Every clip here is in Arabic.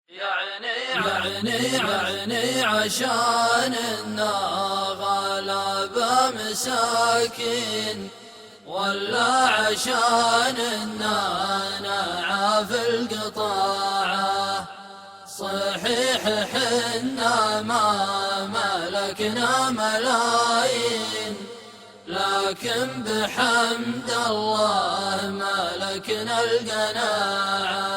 يعني عشان غلابة مساكين، ولا عشان نعاف القطاعة. صحيح حنا ما ملكنا ملايين، لكن بحمد الله ملكنا القناعة.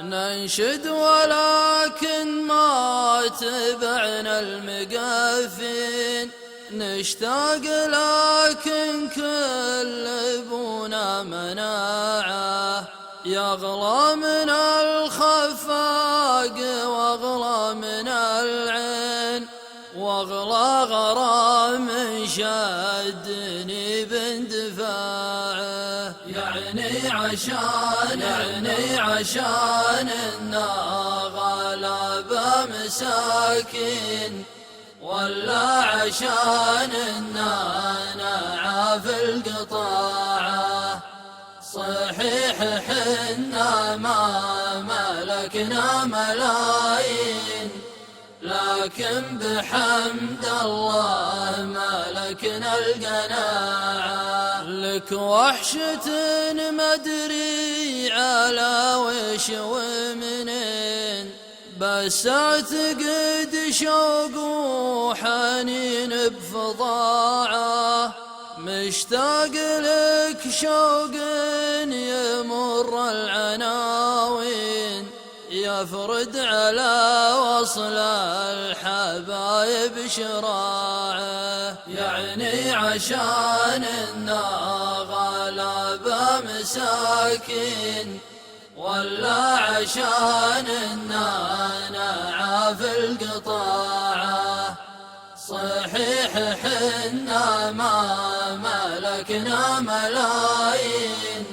ننشد ولكن ما تبعنا المقفين، نشتاق لكن كل ابونا مناعة. يغلى من الخفاق واغلى من العين، واغلى غرام شدني باندفاعه. يعني عشان غلابة مساكين، ولا عشان نعاف القطاعة. صحيح حنا ما ملكنا ملايين، لكن بحمد الله ملكنا القناعة. لك وحشة مدري على وش ومنين، بس اعتقد شوق وحنين بفظاعة. مشتاق لك شوق يمر العناوين، يفرد على وصل الحبايب شراعه. يعني عشان غلابة مساكين، ولا عشان نعاف القطاعة. صحيح حنا ما ملكنا ملايين،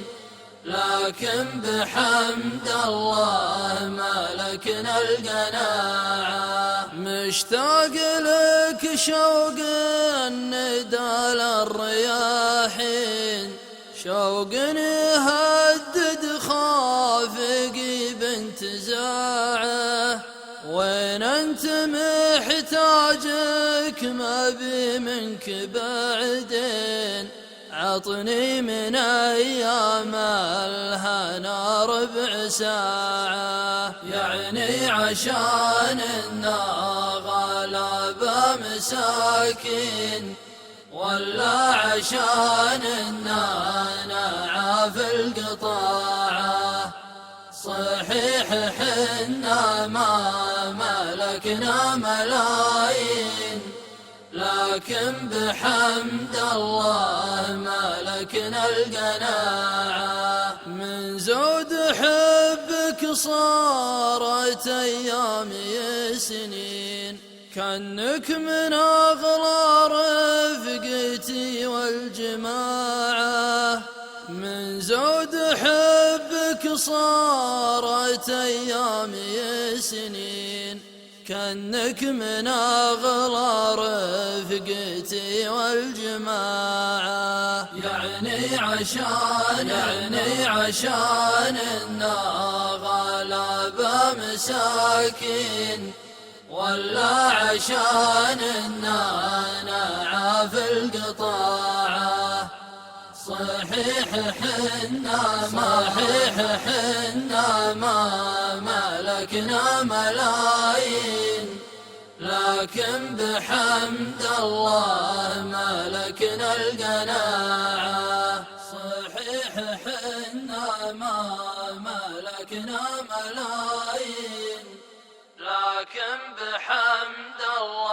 لكن بحمد الله ملكنا القناعة. مشتاق لك شوق الندى للرياحين، شوق يهدد خافقي بانتزاعه. وين انت محتاجك ما بي منك بعدين، عطني من ايام الهنا ربع ساعة. يعني عشان غلابة مساكين، ولا عشان نعاف القطاعة. صحيح حنا ما ملكنا ملايين، لكن بحمد الله ملكنا القناعة. من زود حبك صارت أيامي سنين، كأنك من أغلى رفقتي والجماعة. من زود حبك صارت أيامي سنين، كأنك من أغلى رفقتي والجماعة. يعني عشان غلابة مساكين، ولا عشان نعاف القطاعة. صحيح حنا ما ملكنا ملايين، لكن بحمد الله ملكنا القناعة. صحيح حنا ما ملكنا ملايين، لكن بحمد الله